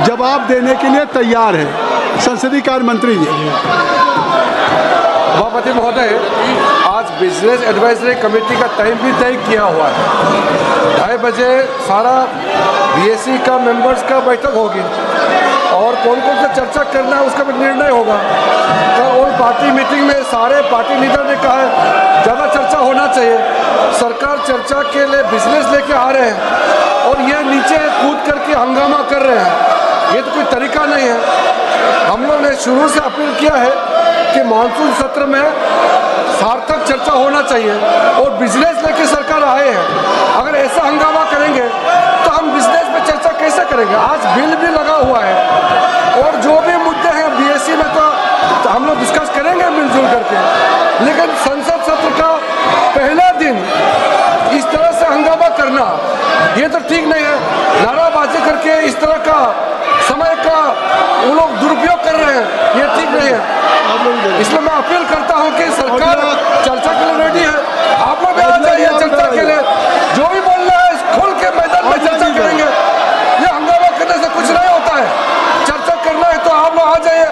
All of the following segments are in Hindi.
जवाब देने के लिए तैयार है। संसदीय कार्य मंत्री जी। सभापति महोदय, आज बिजनेस एडवाइजरी कमेटी का टाइम भी तय किया हुआ है। 2:30 बजे सारा बीएससी का मेंबर्स का बैठक होगी और कौन कौन सा चर्चा करना है उसका भी निर्णय होगा। तो उन पार्टी मीटिंग में सारे पार्टी लीडर ने कहा है ज़्यादा चर्चा होना चाहिए। सरकार चर्चा के लिए बिजनेस लेके आ रहे हैं और ये नीचे कूद करके हंगामा कर रहे हैं, ये तो कोई तरीका नहीं है। हम लोग ने शुरू से अपील किया है कि मानसून सत्र में सार्थक चर्चा होना चाहिए और बिजनेस लेके सरकार आए हैं। अगर ऐसा हंगामा करेंगे तो हम बिजनेस पे चर्चा कैसे करेंगे। आज बिल भी लगा हुआ है और जो भी मुद्दे हैं बीएससी में तो हम लोग डिस्कस करेंगे मिलजुल करके, लेकिन संसद सत्र का पहला दिन इस तरह से हंगामा करना ये तो ठीक नहीं है। नाराबाजी करके इस तरह का समय का वो लोग दुरुपयोग कर रहे हैं, ये ठीक नहीं है। इसलिए मैं अपील करता हूं कि सरकार चर्चा के लिए रेडी है। आप लोग भी आ जाइए चर्चा के लिए, जो भी बोलना है खुल के मैदान में चर्चा करेंगे। ये हंगामा करने से कुछ नहीं होता है। चर्चा करना है तो आप लोग आ जाइए।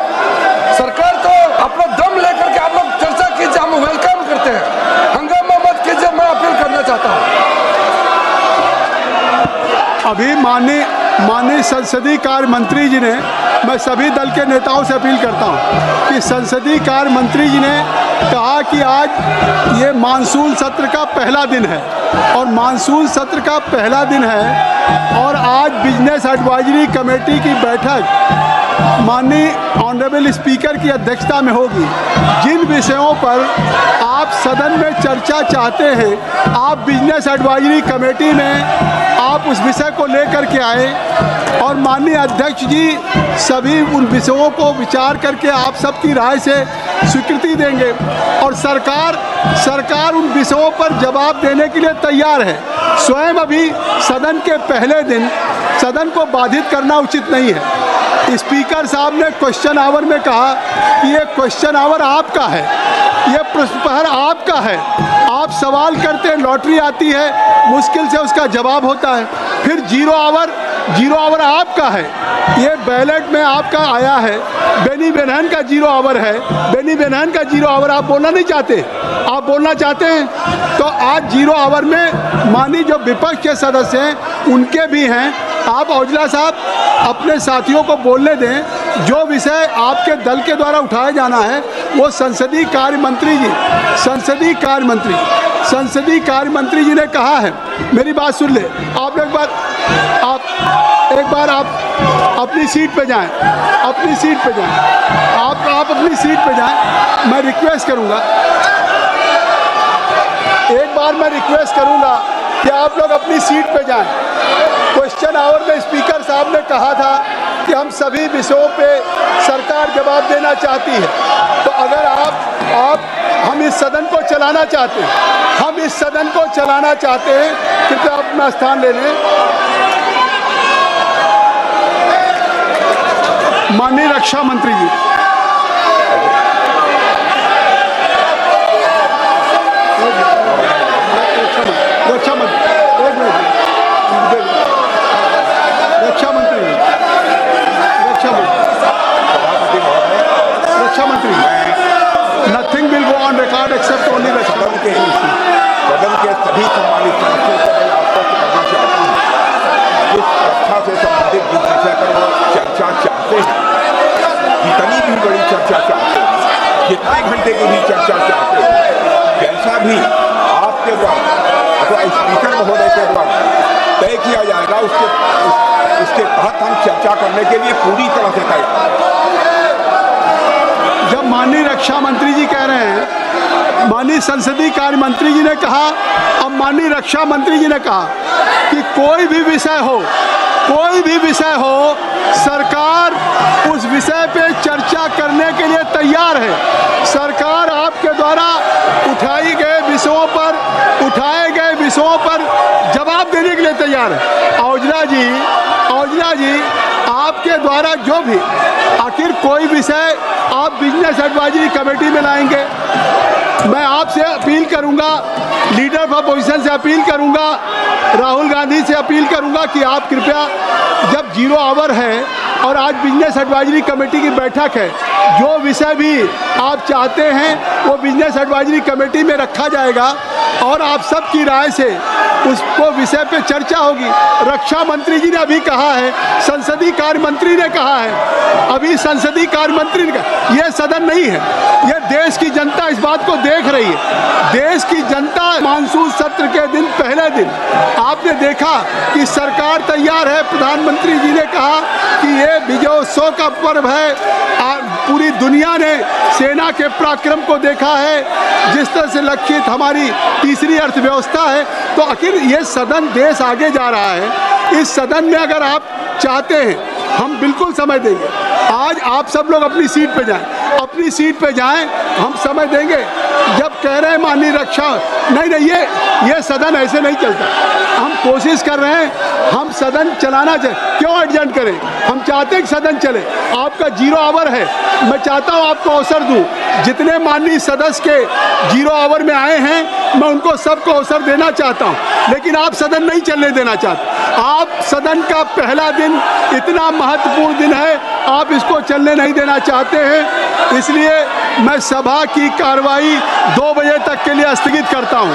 सरकार तो अपना दम लेकर के आप लोग चर्चा कीजिए, हम वेलकम करते हैं। हंगामा मत कीजिए, मैं अपील करना चाहता हूँ। अभी माननीय संसदीय कार्य मंत्री जी ने, मैं सभी दल के नेताओं से अपील करता हूं कि संसदीय कार्य मंत्री जी ने कहा कि आज ये मानसून सत्र का पहला दिन है और मानसून सत्र का पहला दिन है और आज बिजनेस एडवाइजरी कमेटी की बैठक माननीय ऑनरेबल स्पीकर की अध्यक्षता में होगी। जिन विषयों पर आप सदन में चर्चा चाहते हैं, आप बिजनेस एडवाइजरी कमेटी में आप उस विषय को लेकर के आए और माननीय अध्यक्ष जी सभी उन विषयों को विचार करके आप सबकी राय से स्वीकृति देंगे और सरकार उन विषयों पर जवाब देने के लिए तैयार है। स्वयं अभी सदन के पहले दिन सदन को बाधित करना उचित नहीं है। स्पीकर साहब ने क्वेश्चन आवर में कहा कि ये क्वेश्चन आवर आपका है, ये प्रश्न प्रहर आपका है। आप सवाल करते हैं, लॉटरी आती है, मुश्किल से उसका जवाब होता है। फिर जीरो आवर आपका है, ये बैलेट में आपका आया है। बेनी बेनहन का जीरो आवर है, बेनी बेनहन का जीरो आवर आप बोलना नहीं चाहते, आप बोलना चाहते हैं तो आज जीरो आवर में माननीय जो विपक्ष के सदस्य हैं उनके भी हैं। आप औजला साहब अपने साथियों को बोलने दें। जो विषय आपके दल के द्वारा उठाया जाना है वो संसदीय कार्य मंत्री जी ने कहा है। मेरी बात सुन ले, आप एक बार अपनी सीट पे जाएं, आप अपनी सीट पे जाएं। मैं रिक्वेस्ट करूंगा, एक बार मैं रिक्वेस्ट करूंगा कि आप लोग अपनी सीट पे जाएं। क्वेश्चन आवर में स्पीकर साहब ने कहा था कि हम सभी विषयों पे सरकार जवाब देना चाहती है, तो अगर हम इस सदन को चलाना चाहते हैं, कृपया अपना स्थान ले लें। माननीय रक्षा मंत्री ji, nothing will go on record except only सदन के सभी सम्मानित सदस्यों को मैं आश्वस्त करना चाहता हूँ, जिस रक्षा से संबंधित जिस विषय पर वो चर्चा चाहते हैं, जितनी भी बड़ी चर्चा चाहते हैं, जितने घंटे की भी चर्चा चाहते हैं, जैसा भी आपके द्वारा अथवा स्पीकर महोदय के द्वारा तय किया जाएगा उसके तहत हम चर्चा करने के लिए पूरी तरह से तैयार हैं। जब माननीय रक्षा मंत्री जी कह रहे हैं, माननीय संसदीय कार्य मंत्री जी ने कहा, अब माननीय रक्षा मंत्री जी ने कहा कि कोई भी विषय हो सरकार उस विषय पे चर्चा करने के लिए तैयार है। सरकार आपके द्वारा उठाए गए विषयों पर जवाब देने के लिए तैयार है। औजला जी आपके द्वारा जो भी आखिर कोई विषय आप बिजनेस एडवाइजरी कमेटी में लाएंगे, मैं आपसे अपील करूंगा, लीडर ऑफ अपोजिशन से अपील करूंगा, राहुल गांधी से अपील करूंगा कि आप कृपया जब जीरो आवर है और आज बिजनेस एडवाइजरी कमेटी की बैठक है। जो विषय भी आप चाहते हैं वो बिजनेस एडवाइजरी कमेटी में रखा जाएगा और आप सबकी राय से उसको विषय पे चर्चा होगी। रक्षा मंत्री जी ने अभी कहा है, संसदीय कार्य मंत्री ने कहा है, अभी संसदीय कार्य मंत्री ने कहा, यह सदन नहीं है, यह देश की जनता इस बात को देख रही है। देश की जनता मानसून सत्र के दिन पहले दिन आपने देखा कि सरकार तैयार है। प्रधानमंत्री जी ने कहा कि ये विजयोत्सव का पर्व है। पूरी दुनिया ने सेना के पराक्रम को देखा है, जिस तरह से लक्षित हमारी तीसरी अर्थव्यवस्था है। तो आखिर ये सदन देश आगे जा रहा है। इस सदन में अगर आप चाहते हैं, हम बिल्कुल समय देंगे। आज आप सब लोग अपनी सीट पे जाएं, अपनी सीट पे जाएं, हम समय देंगे। जब कह रहे हैं माननीय रक्षा, नहीं, ये सदन ऐसे नहीं चलता। हम कोशिश कर रहे हैं, हम सदन चलाना चाहिए। क्यों एडजस्ट करें? हम चाहते हैं कि सदन चले। आपका 0 आवर है, मैं चाहता हूं आपको अवसर दूं। जितने माननीय सदस्य के 0 आवर में आए हैं, मैं उनको सबको अवसर देना चाहता हूं, लेकिन आप सदन नहीं चलने देना चाहते। आप सदन का पहला दिन इतना महत्वपूर्ण दिन है, आप इसको चलने नहीं देना चाहते हैं। इसलिए मैं सभा की कार्रवाई 2 बजे तक के लिए स्थगित करता हूं।